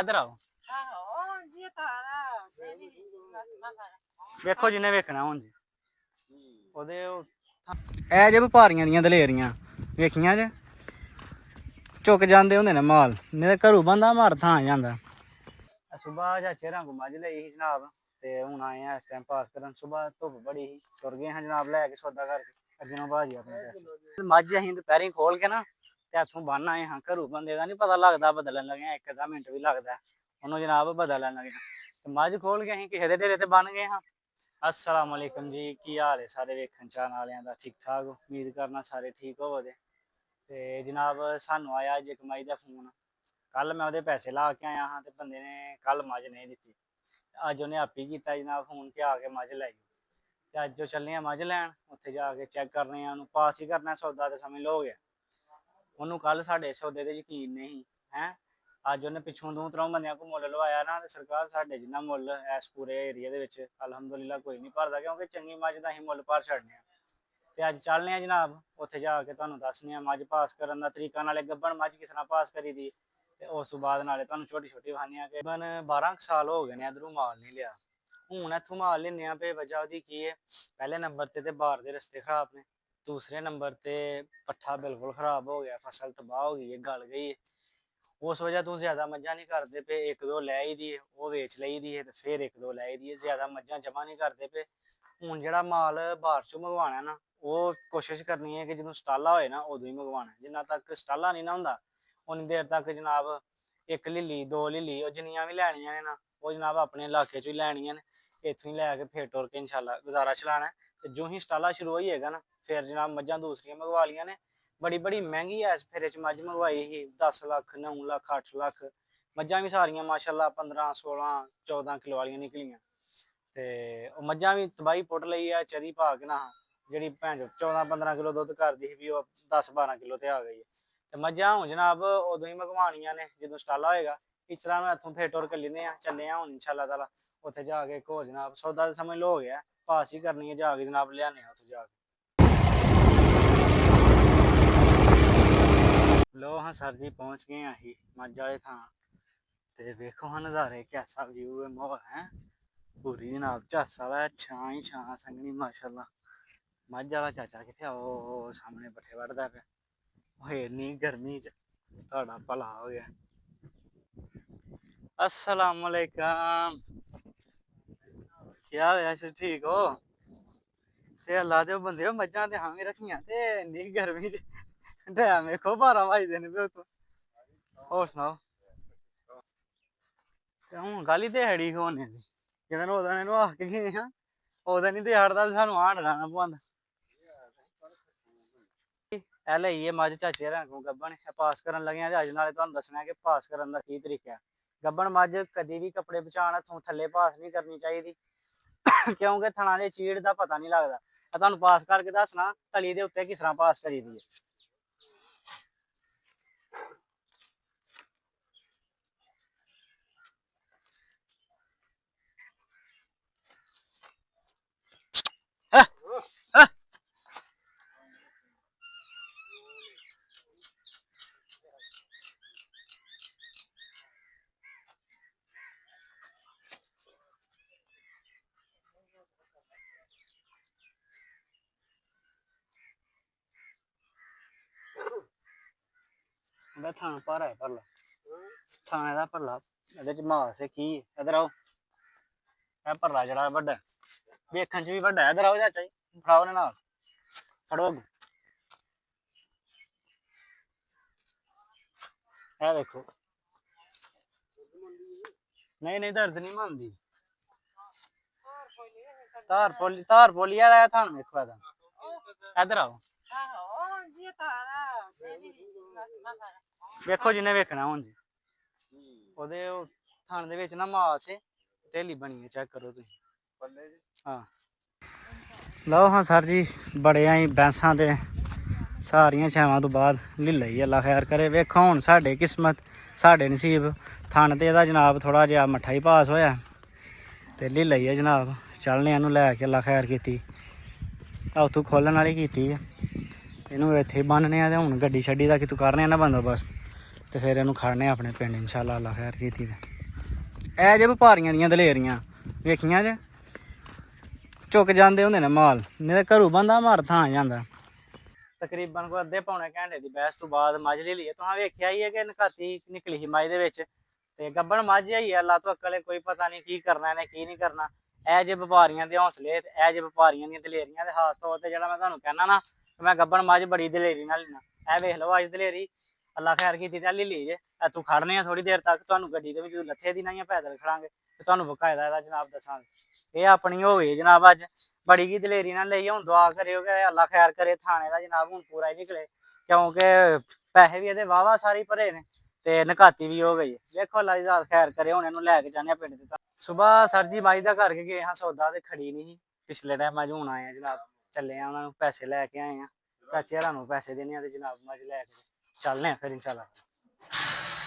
इधर आओ देखो जिन्हें वेखना हुण जी ओदे ए जे व्यापारियां दियां दलेरियां वेखियां जे चुक जाते होंदे ने माल नहीं तो घरों बंदा मर थां जांदा। सुबह चाचे होरां को मझ लई ही जनाब ते हुण आए हैं इस टाइम पास करन। सुबह धुप्प बड़ी ही तुर गए हैं जनाब लैके सौदा करके अग्गें भाजी अपने पैसे मझ असीं दपैह्रीं खोल के ना ते हत्थों बन्न आए हाँ। घरों बंदे का नहीं पता लगदा बदलन लगे एक अद्धा मिनट भी लगदा उन्होंने जनाब बदलन लगे ते मझ खोल के असीं किसे दे डेरे ते बन गए हाँ। अस्सलाम वालेकुम जी की हाल है सारे वेखन चाहन वालेआं दा ठीक ठाक उम्मीद करना सारे ठीक होवो दे ते जनाब सानू आया अज इक मई दा फोन। कल मैं ओहदे पैसे ला के आया हाँ ते बंदे ने कल मझ नहीं दित्ती अज उन्हें आपी कीता जनाब फोन के आके मझ लाई ते अज जो चलने मझ लैन उत्थे जाके चेक करने उन्होंने पास ही करना सौदा तो समझ लो हो गया उन्होंने कल साढ़े सौदे ते यकीन नहीं है अज उन्हें पिछों दो त्रों बंदियां को मुल लवाया ना ते सरकार साढ़े जिन्ना मुल इस पूरे एरिया दे विच अलहमदुलिल्लाह कोई नहीं भरदा क्योंकि चंगी मझ दा असीं मुल भर छड्डने ते अज चलने जनाब उत्थे जाके तुहानूं दस्सने मझ पास करन दा तरीका नाले गब्बन मझ किस तरह पास करी दी ते उस तो बाद नाले तुहानूं छोटी छोटी विखाने कि तकरीबन 12 साल हो गए ने इधरों माल नहीं लिया हूँ इत्थों माल लेने बेवजह ओहदी की है। पहले नंबर ते बाहर दे रस्ते खराब ने दूसरे नंबर ते पट्ठा बिल्कुल खराब हो गया फसल तबाह हो गई है गल गई है उस वजह तो ज्यादा मझां नहीं करते पे एक दो लै ही दी है वो वेच लई दी है फिर एक दो लै दी है ज्यादा मझां जमा नहीं करते पे हूँ जो माल बाहर चों मंगवाना ना वो कोशिश करनी है कि जो स्टाला होए ना उदों ही मंगवाना जिन्ना तक स्टाला नहीं ना होंदा उन्नी देर तक जनाब एक लीली दो लीली जिन्नियां भी लैनियां ने ना वो जनाब अपने इलाके चो ही लैनियां ने इत्थों ही लैके फिर टुर के इंशाल्लाह गुजारा चलाना है जो ही स्टाला शुरू हो जाएगा ना फिर जनाब मझां दूसरियां मंगवा लियां ने बड़ी बड़ी महंगी है इस फेरे च मझ मंगवाई ही 10 लाख 9 लाख 8 लाख मझां भी सारियां माशाल्लाह 15 16 14 किलो वालियां निकलियां ते मझां भी तबाही पुट लई है चरी पा के ना जी भैन 14 15 किलो दुद्ध करती ही भी वो 10 12 किलो ते आ गई है ते मझां हूँ जनाब उदों ही मंगवानियां ने जो स्टाला होएगा इस तरह इत्थों फिर टुर के लेने चले हूँ इंशाल्लाह ताला उत्थे जाके एक होर जनाब सौदा तो समझ लो हो गया पास ही करनी है जाके जनाब लियाने उत्थे जाके लो हाँ सर जी पहुँच गए अही मझ वाले थां ते वेखो हाँ नज़ारे कैसा व्यू है माहौल है पूरी जनाब झस वाला छां ही छां संगनी माशाल्लाह मझ वाला चाचा कित्थे ओ सामने पट्ठे वड्ढदा पिया इन्नी गर्मी च तुहाडा भला हो गया। अस्सलाम वालेकुम क्या हाल ठीक हो ते अल्लाह दे बंदे मझां ते हां भी रखियां ते इन्नी गर्मी च टैम वेखो 12 बजदे ने पे उत्थों होर सनाओ ते हून काहली ध्याड़ी होने दी जिस दिन ओह् दिन आख के गए हाँ उस दिन ही ध्याड़दा ते सानूं हांड लाना पौंदा ए लईए मझ चाचे होरां को गब्बन पास करन लगे ते अज नाले तुहानूं दस्सना कि पास करन दा की तरीका है। गब्बन मझ कदी भी कपड़े बचाण हत्थों थल्ले पास नहीं करनी चाहिदी क्योंकि थणा दे चीड़ का पता नहीं लगता तुहानूं पास करके दसना तली दे उत्ते किस तरह पास करी दी है। थान भारा है भरला थान का भरला ए मास है की इधर आओ यह भरला जरा बड़ा वेखन च भी बड़ा इधर आओ चाचा जी फड़ाओ ने नाल फड़ो है देखो नहीं नहीं दर्द नहीं मनती धार पोली आया थान देखो इधर आओ वेखो जिन्हें वेखना हूँ जी ओहदे थान दे विच ना मास है ढेली बनी है चेक करो तुम हाँ लो हाँ सर जी बड़े आई बैंसा ते सारियां छावां तो बाद लीला ही अल्लाह खैर करे वेखो हुण साडे किस्मत साडे नसीब थन ते एहदा जनाब थोड़ा जिहा मट्ठा ही पास होया ते लीला ही है जनाब चलने इनू लैके अल्लाह खैर कीती उत्थों खोलन वाली कीती इनू इत्थे बन्नने ते हुण गड्डी छड्डी दा कि तू करने ना बंदोबस्त ते फिर इनू खड़ने अपने पिंड इंशाल्लाह अल्लाह खैर कीती ते ਇਹ ਜੇ ਵਪਾਰੀਆਂ ਦੀਆਂ ਦਲੇਰੀਆਂ ਵੇਖੀਆਂ ਜੇ ਚੁੱਕ ਜਾਂਦੇ ਹੁੰਦੇ ਨੇ ਮਾਲ, ਨਹੀਂ ਤਾਂ ਘਰੋਂ ਬੰਦਾ ਮਾਰ ਥਾਂ ਜਾਂਦਾ। ਤਕਰੀਬਨ ਕੋਈ ਅੱਧੇ ਪੌਣੇ ਘੰਟੇ ਦੀ ਬਹਿਸ ਤੋਂ ਬਾਅਦ ਮੱਝ ਲੈ ਲਈ। ਤੁਸੀਂ ਵੇਖਿਆ ਹੀ ਹੈ ਕਿ ਨਕਾਤੀ ਨਿਕਲੀ ਸੀ ਮੱਝ ਦੇ ਵਿੱਚ, ਤੇ ਗੱਬਣ ਮੱਝ ਹੀ ਹੈ। ਅੱਲਾ ਤੋਂ ਅਕਲ ਕੋਈ ਪਤਾ ਨਹੀਂ ਕੀ ਕਰਨਾ ਇਹਨੇ ਕੀ ਨਹੀਂ ਕਰਨਾ। ਇਹ ਜੇ ਵਪਾਰੀਆਂ ਦੇ ਹੌਸਲੇ ਤੇ ਇਹ ਜੇ ਵਪਾਰੀਆਂ ਦੀਆਂ ਦਲੇਰੀਆਂ ਦੇ ਖਾਸ ਤੌਰ ਤੇ ਜਿਹੜਾ ਮੈਂ ਤੁਹਾਨੂੰ ਕਹਿਣਾ ਨਾ, ਮੈਂ ਗੱਬਣ ਮੱਝ ਬੜੀ ਦਲੇਰੀ ਨਾਲ ਲੈਣਾ। ਇਹ ਵੇਖ ਲਓ ਅੱਜ ਦਲੇਰੀ ਅੱਲਾ ਖੈਰ ਕੀਤੀ ਤੇ ਲੈ ਲਈ ਜੇ। ਤੂੰ ਖੜਨੇ ਆ ਥੋੜੀ ਦੇਰ ਤੱਕ, ਤੁਹਾਨੂੰ ਗੱਡੀ ਦੇ ਵਿੱਚ ਲੱਥੇ ਦੀ ਨਾ ਜਾਂ ਪੈਦਲ ਖੜਾਂਗੇ ਤੇ ਤੁਹਾਨੂੰ ਬਕਾਇਦਾ ਇਹਦਾ ਜਨਾਬ ਦੱਸਾਂਗੇ। ਇਹ ਆਪਣੀ ਹੋ ਗਈ ਜਨਾਬ ਅੱਜ ਬੜੀ ਕੀ ਦਲੇਰੀ ਨਾਲ ਲਈ। ਹੁਣ ਦੁਆ ਕਰਿਓ ਕਿ ਅੱਲਾ ਖੈਰ ਕਰੇ ਥਾਣੇ ਦਾ ਜਨਾਬ ਹੁਣ ਪੂਰਾ ਹੀ ਨਿਕਲੇ, ਕਿਉਂਕਿ ਪੈਸੇ ਵੀ ਇਹਦੇ ਵਾਹਵਾ ਸਾਰੀ ਭਰੇ ਨੇ ਤੇ ਨਕਾਤੀ ਵੀ ਹੋ ਗਈ। ਵੇਖੋ ਅੱਲਾ ਦੀ ਜ਼ਾਤ ਖੈਰ ਕਰੇ। ਹੁਣ ਇਹਨੂੰ ਲੈ ਕੇ ਜਾਂਦੇ ਆ ਪਿੰਡ ਤੇ। ਸੁਬਾਹ ਸਰ ਜੀ ਮੱਝ ਦਾ ਕਰਕੇ ਗਏ ਹਾਂ ਸੌਦਾ ਤੇ ਖੜੀ ਨਹੀਂ ਪਿਛਲੇ ਟਾਈਮ ਮੱਝ ਹੁਣ ਆਏ ਆ ਜਨਾਬ, ਚੱਲੇ ਆ ਉਹਨਾਂ ਨੂੰ ਪੈਸੇ ਲੈ ਕੇ ਆਏ ਆ, ਚਾਚੇ ਹਰਾਂ ਨੂੰ ਪੈਸੇ ਦੇਣੇ ਆ ਤੇ ਜਨਾਬ ਮੱਝ ਲੈ ਕੇ ਚੱਲਨੇ ਆ ਫਿਰ ਇਨਸ਼ਾਅੱਲਾ।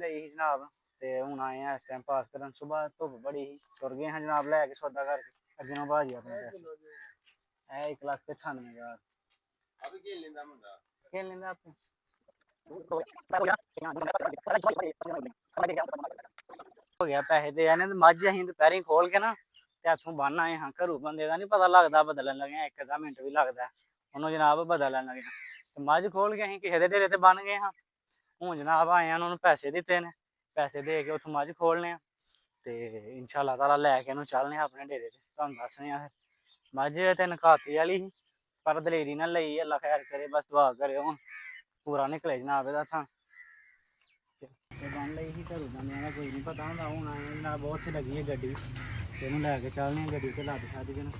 ਲਈ ਜਨਾਬ ਤੇ ਹੁਣ ਆਏ ਆ ਇਸ ਟਾਈਮ ਪਾਸ ਕਰਨ। ਸੁਬਾਹ ਧੁੱਪ ਬੜੀ ਸੀ, ਤੁਰ ਗਏ ਹਾਂ ਜਨਾਬ ਲੈ ਕੇ ਸੌਦਾ ਕਰਕੇ। ਅੱਗੇ ਨੂੰ ਭਾਜੀ ਆਪਣੇ ਪੈਸੇ ਇਹ 1,98,000 ਖੇਲ ਲੈਂਦਾ ਆਪੇ ਹੋ ਗਿਆ ਪੈਸੇ ਤੇ ਇਹਨੇ। ਮੱਝ ਅਸੀਂ ਦੁਪਹਿਰੀ ਖੋਲ ਕੇ ਨਾ ਤੇ ਹੱਥੋਂ ਬੰਨ ਆਏ ਹਾਂ। ਘਰੋਂ ਬੰਦੇ ਦਾ ਨਹੀਂ ਪਤਾ ਲੱਗਦਾ, ਬਦਲਣ ਲੱਗੇ ਇੱਕ ਅੱਧਾ ਮਿੰਟ ਵੀ ਲੱਗਦਾ ਉਹਨੂੰ ਜਨਾਬ ਬਦਲਣ ਲੱਗੇ ਤੇ ਮੱਝ ਖੋਲ ਕੇ ਅਸੀਂ ਕਿਸੇ ਦੇ ਢੇਰੇ ਤੇ ਬੰਨ ਗਏ ਹਾਂ। ਹੁਣ ਜਨਾਬ ਆਏ ਆ ਉਹਨਾਂ ਨੂੰ ਪੈਸੇ ਦਿੱਤੇ ਨੇ, ਪੈਸੇ ਦੇ ਕੇ ਉੱਥੋਂ ਮੱਝ ਖੋਲਣੇ ਆ ਤੇ ਇਨਸ਼ਾਅੱਲਾ ਤਾਲਾ ਲੈ ਕੇ ਇਹਨੂੰ ਚੱਲਨੇ ਆ ਆਪਣੇ ਡੇਰੇ ਤੇ। ਤੁਹਾਨੂੰ ਦੱਸਣੇ ਆ ਫਿਰ ਮੱਝ ਤੇ ਨਕਾਤੀ ਵਾਲੀ ਸੀ ਪਰ ਦਲੇਰੀ ਨਾਲ ਲਈ। ਅੱਲਾ ਖੈਰ ਕਰੇ, ਬਸ ਦੁਆ ਕਰਿਓ ਹੁਣ ਪੂਰਾ ਨਿਕਲੇ ਜਨਾਬ ਇਹਦਾ ਥਾਂ। ਤੇ ਬਣ ਲਈ ਸੀ ਘਰੋਂ ਬੰਦਿਆਂ ਦਾ ਕੋਈ ਨਹੀਂ ਪਤਾ ਹੁੰਦਾ। ਹੁਣ ਆਏ ਜਨਾਬ ਉੱਥੇ ਲੱਗੀ ਹੈ ਗੱਡੀ ਤੇ ਇਹਨੂੰ ਲੈ ਕੇ ਚੱਲਨੇ ਆ ਗੱਡੀ ਤੇ ਲੱਦ ਛੱਡ ਕੇ ਨਾ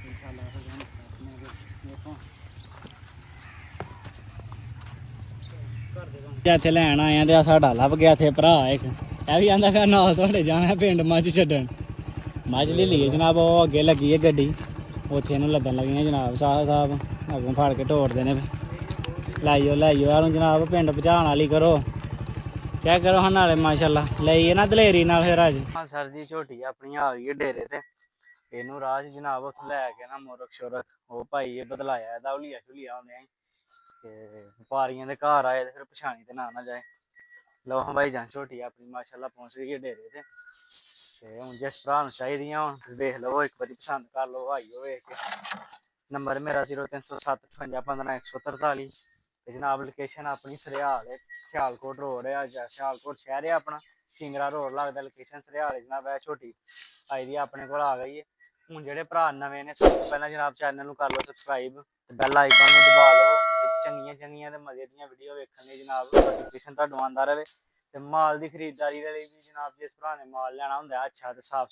ਇਨਸ਼ਾਅੱਲਾ ਫਿਰ ਦੱਸਣੇ ਦੇਖੋ ਇੱਥੇ ਲੈਣ ਆਏ ਆ ਤੇ ਆ ਸਾਡਾ ਲੱਭ ਗਿਆ ਇੱਥੇ ਭਰਾ ਇੱਕ, ਇਹ ਵੀ ਆਂਦਾ ਫਿਰ ਨਾਲ ਤੁਹਾਡੇ ਜਾਣਾ ਪਿੰਡ ਮੱਝ ਛੱਡਣ। ਮੱਝ ਲੈ ਲਈਏ ਜਨਾਬ, ਉਹ ਅੱਗੇ ਲੱਗੀ ਹੈ ਗੱਡੀ ਉੱਥੇ ਇਹਨੂੰ ਲੱਦਣ ਲੱਗੀਆਂ ਜਨਾਬ। ਸਾਹਿਬ ਅੱਗੋਂ ਫੜ ਕੇ ਢੋੜਦੇ ਨੇ ਲਾਈਓ ਇਹਨੂੰ ਜਨਾਬ ਪਿੰਡ ਪਹੁੰਚਾਉਣ ਵਾਲੀ ਕਰੋ। ਚੈੱਕ ਕਰੋ ਹਾਂ ਨਾਲੇ ਮਾਸ਼ਾਅੱਲਾ ਲਈ ਨਾ ਦਲੇਰੀ ਨਾਲ। ਫਿਰ ਅੱਜ ਹਾਂ ਸਰ ਜੀ ਝੋਟੀ ਆਪਣੀ ਆ ਗਈ ਹੈ ਡੇਰੇ ਤੇ। ਇਹਨੂੰ ਰਾਹ 'ਚ ਜਨਾਬ ਉੱਥੇ ਲੈ ਕੇ ਨਾ ਮੁਰਖ ਸ਼ੁਰਖ ਉਹ ਭਾਈ ਇਹ ਬਦਲਾਇਆ ਇਹਦਾ ਹੁਲੀਆ ਝੁਲੀਆ ਹੁੰਦੇ ਤੇ ਵਪਾਰੀਆਂ ਦੇ ਘਰ ਆਏ ਤੇ ਫਿਰ ਪਛਾਣੀ ਤੇ ਨਾ ਜਾਏ। ਲਓ ਭਾਈ ਜਾਨ ਝੋਟੀ ਆਪਣੀ ਮਾਸ਼ਾਅੱਲਾ ਪਹੁੰਚ ਗਈ ਹੈ ਡੇਰੇ ਤੇ। ਤੇ ਹੁਣ ਜਿਸ ਭਰਾ ਨੂੰ ਚਾਹੀਦੀਆਂ ਹੁਣ ਵੇਖ ਲਓ ਇੱਕ ਵਾਰੀ ਪਸੰਦ ਕਰ ਲਓ ਆਈਓ ਵੇਖ ਕੇ। ਨੰਬਰ ਮੇਰਾ 0307 58 15 143 ਤੇ ਜਨਾਬ ਲੋਕੇਸ਼ਨ ਆਪਣੀ ਸਰਿਆਲ ਹੈ, ਸਿਆਲਕੋਟ ਰੋਡ ਹੈ। ਸਿਆਲਕੋਟ ਸ਼ਹਿਰ ਹੈ ਆਪਣਾ, ਸਿੰਗਰਾ ਰੋਡ ਲੱਗਦਾ। ਲੋਕੇਸ਼ਨ ਸਰਿਆਲ ਹੈ ਜਨਾਬ। ਇਹ ਝੋਟੀ ਆਈ ਦੀ ਆਪਣੇ ਕੋਲ ਆ ਗਈ ਹੈ। ਹੁਣ ਜਿਹੜੇ ਭਰਾ ਨਵੇਂ ਨੇ ਸਭ ਤੋਂ ਪਹਿਲਾਂ ਜਨਾਬ ਚੈਨਲ ਨੂੰ ਕਰ ਲਓ ਸਬਸਕ੍ਰਾਈਬ ਤੇ ਬੈਲ ਆਈਕਨ ਨੂੰ ਦਬਾ ਲਓ ਚੰਗੀਆਂ ਤੇ ਮਜ਼ੇ ਦੀਆਂ ਵੀਡੀਓ ਵੇਖਣ ਲਈ ਜਨਾਬ। ਨੋਟੀਫਿਕੇਸ਼ਨ ਤੁਹਾਨੂੰ ਆਉਂਦਾ ਰਹੇ ਤੇ ਮਾਲ ਦੀ ਖਰੀਦਦਾਰੀ ਦੇ ਲਈ ਵੀ ਜਨਾਬ ਜਿਸ ਭਰਾ ਨੇ ਮਾਲ ਲੈਣਾ ਹੁੰਦਾ ਅੱਛਾ ਤੇ ਸਾਫ਼